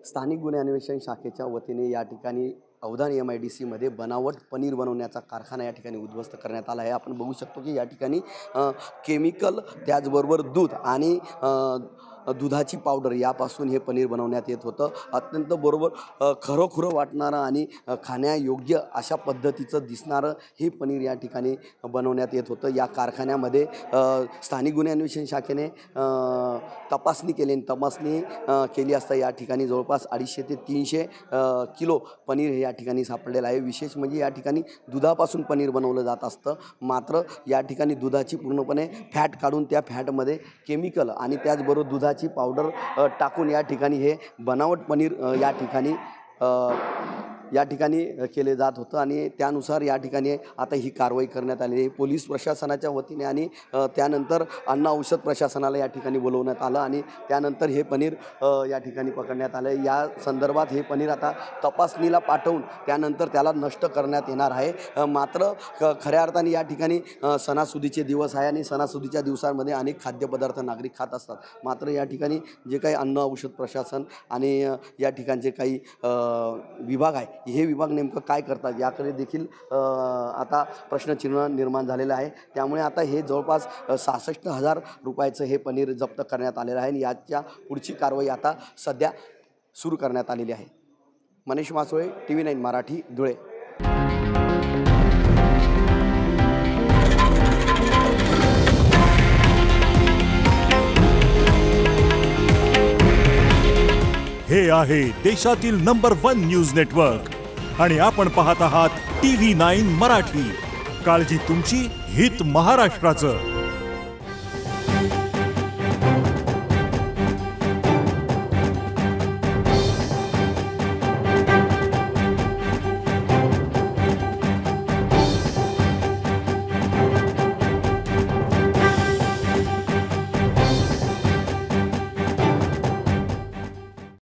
स्थानिक गुन्हे अन्वेषण शाखेच्या वतीने या ठिकाणी अवधान MIDC बनावट पनीर बनवण्याचा कारखाना या ठिकाणी उद्ध्वस्त करण्यात आला आहे। आपण बघू शकतो की या ठिकाणी केमिकल त्याचबरोबर दूध आणि दुधाची पावडर यापासून हे पनीर बनवण्यात येत होतं। अत्यंत बरोबर खरोखरं वाटणारं आणि खाण्यायोग्य अशा पद्धतीचं दिसणारं हे पनीर या ठिकाणी बनवण्यात येत होतं। या कारखान्यामध्ये स्थानिक गुन्हे अन्वेषण शाखेने तपासणी केली असता या ठिकाणी जवळपास 250 ते 300 किलो पनीर हे या ठिकाणी सापडलेलं आहे। विशेष म्हणजे या ठिकाणी दुधापासून पनीर बनवलं जात असतं, मात्र या ठिकाणी दुधाची पूर्णपणे फॅट काढून त्या फॅटमध्ये केमिकल आणि त्याचबरोबर दुधाची पावडर टाकून या ठिकाणी हे बनावट पनीर या ठिकाणी केले जात होतं आणि त्यानुसार या ठिकाणी आता ही कारवाई करण्यात आली आहे। पोलीस प्रशासनाच्या वतीने आणि त्यानंतर अन्न औषध प्रशासनाला या ठिकाणी बोलवण्यात आलं आणि त्यानंतर हे पनीर या ठिकाणी पकडण्यात आलं। या संदर्भात हे पनीर आता तपासणीला पाठवून त्यानंतर त्याला नष्ट करण्यात येणार आहे। मात्र खऱ्या अर्थाने या ठिकाणी सणासुदीचे दिवस आहे आणि सणासुदीच्या दिवसांमध्ये अनेक खाद्यपदार्थ नागरिक खात असतात, मात्र या ठिकाणी जे काही अन्न औषध प्रशासन आणि या ठिकाणचे काही विभाग आहे हे विभाग नेमकं काय करतात याकडे देखील आता प्रश्नचिन्ह निर्माण झालेलं आहे। त्यामुळे आता हे जवळपास 66,000 रुपयाचं हे पनीर जप्त करण्यात आलेलं आहे आणि याच्या पुढची कारवाई आता सध्या सुरू करण्यात आलेली आहे। मनीष मासोळे, TV9 मराठी, धुळे। हे आहे देशातील नंबर 1 न्यूज नेटवर्क आणि आपण पाहत आहात TV9 मराठी। काळजी तुमची, हित महाराष्ट्राचं।